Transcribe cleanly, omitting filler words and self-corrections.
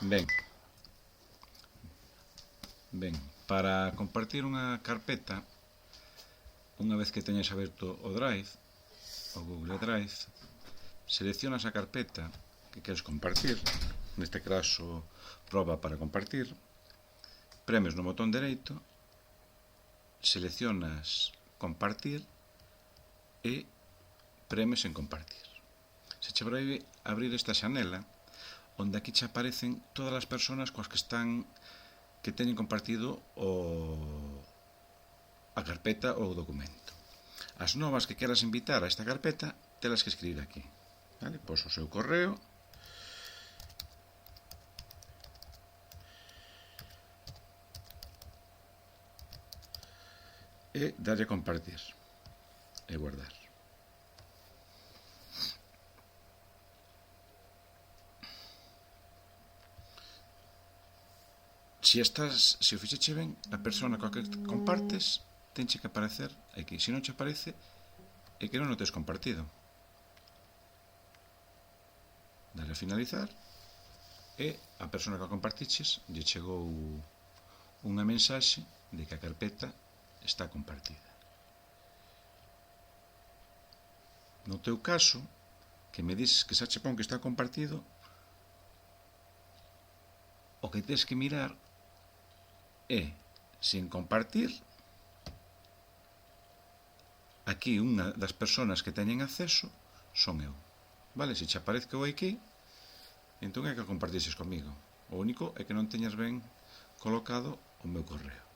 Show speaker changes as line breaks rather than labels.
Ben, para compartir unha carpeta, unha vez que teñas aberto o Drive, o Google Drive, seleccionas a carpeta que queres compartir, neste caso proba para compartir, premes no botón dereito, seleccionas compartir e premes en compartir. Se che vai abrir esta xanela, onde aquí che aparecen todas as persoas coas que teñen compartido a carpeta ou o documento. As novas que queras invitar a esta carpeta, telas que escribir aquí. Vale? Pois o seu correo, e darlle a compartir e guardar. Se o fixeche ben, a persona coa que compartes tenche que aparecer aquí. Se non che aparece, é que non o tes compartido. Dale a finalizar e a persona que a compartiches lle chegou unha mensaxe de que a carpeta está compartida. No teu caso, que me dis que xa che pon que está compartido, o que tens que mirar é se en compartir aquí unha das persoas que teñen acceso son eu. Vale? Se che aparezco aquí, entón é que compartixes comigo. O único é que non teñas ben colocado o meu correo.